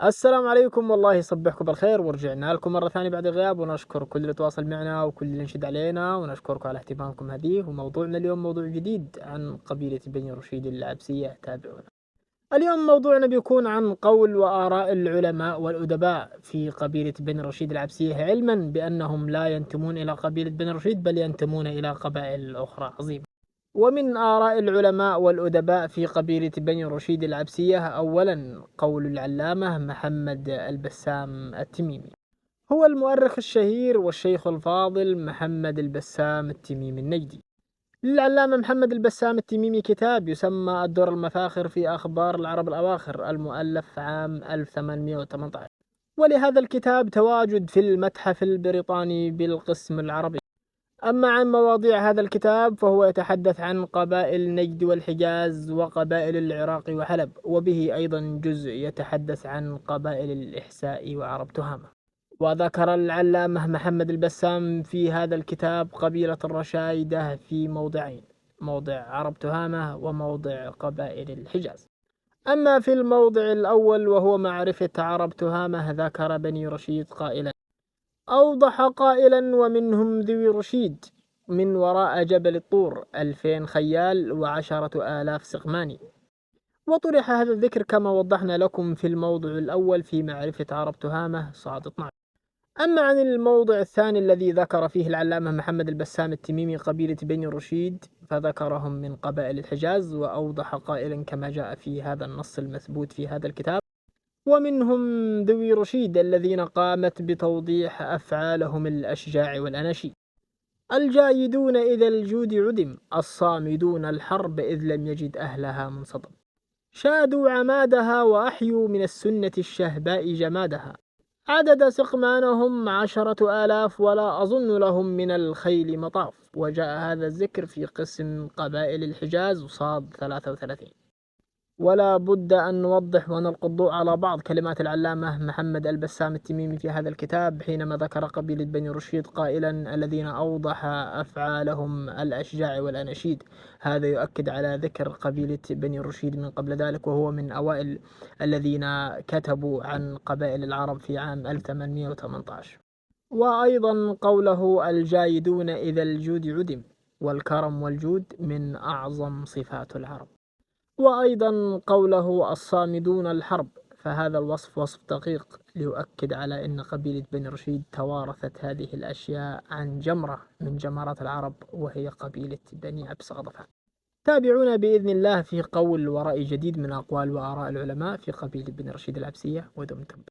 السلام عليكم، والله يصبحكم بالخير، ورجعنا لكم مرة ثانية بعد غياب، ونشكر كل اللي تواصل معنا وكل اللي انشد علينا، ونشكركم على اهتمامكم هذه. وموضوعنا اليوم موضوع جديد عن قبيلة بني رشيد العبسية. تابعونا. اليوم موضوعنا بيكون عن قول وآراء العلماء والأدباء في قبيلة بني رشيد العبسية، علما بأنهم لا ينتمون إلى قبيلة بني رشيد بل ينتمون إلى قبائل أخرى عظيمة. ومن آراء العلماء والأدباء في قبيلة بني رشيد العبسية، أولا قول العلامة محمد البسام التميمي. هو المؤرخ الشهير والشيخ الفاضل محمد البسام التميمي النجدي. للعلامة محمد البسام التميمي كتاب يسمى الدر المفاخر في أخبار العرب الأواخر، المؤلف عام 1818. ولهذا الكتاب تواجد في المتحف البريطاني بالقسم العربي. أما عن مواضيع هذا الكتاب فهو يتحدث عن قبائل نجد والحجاز وقبائل العراق وحلب، وبه أيضا جزء يتحدث عن قبائل الإحساء وعرب تهامة. وذكر العلامة محمد البسام في هذا الكتاب قبيلة الرشايدة في موضعين: موضع عرب تهامة وموضع قبائل الحجاز. أما في الموضع الأول وهو معرفة عرب تهامة، ذكر بني رشيد قائلا: أوضح قائلا: ومنهم ذوي رشيد من وراء جبل الطور 2000 خيال و10,000 سقماني. وطرح هذا الذكر كما وضحنا لكم في الموضع الأول في معرفة عرب تهامة صاد 12. أما عن الموضع الثاني الذي ذكر فيه العلامة محمد البسام التميمي قبيلة بني رشيد، فذكرهم من قبائل الحجاز، وأوضح قائلا كما جاء في هذا النص المثبوت في هذا الكتاب: ومنهم ذوي رشيد الذين قامت بتوضيح أفعالهم الأشجاع والأناشيد، الجايدون إذا الجود عدم، الصامدون الحرب إذ لم يجد أهلها منصدم، شادوا عمادها وأحيوا من السنة الشهباء جمادها، عدد سقمانهم 10,000 ولا أظن لهم من الخيل مطاف. وجاء هذا الذكر في قسم قبائل الحجاز صاد 33. ولا بد أن نوضح ونلقي الضوء على بعض كلمات العلامة محمد البسام التميمي في هذا الكتاب حينما ذكر قبيلة بني رشيد قائلا: الذين أوضح أفعالهم الأشجاع والأناشيد. هذا يؤكد على ذكر قبيلة بني رشيد من قبل ذلك، وهو من أوائل الذين كتبوا عن قبائل العرب في عام 1818. وأيضا قوله: الجايدون إذا الجود عدم، والكرم والجود من أعظم صفات العرب. وأيضا قوله: الصامدون الحرب، فهذا الوصف وصف دقيق ليؤكد على أن قبيلة بني رشيد توارثت هذه الأشياء عن جمرة من جمرات العرب، وهي قبيلة بني عبس غطفان. تابعونا بإذن الله في قول ورأي جديد من أقوال وآراء العلماء في قبيلة بني رشيد العبسية، ودمتم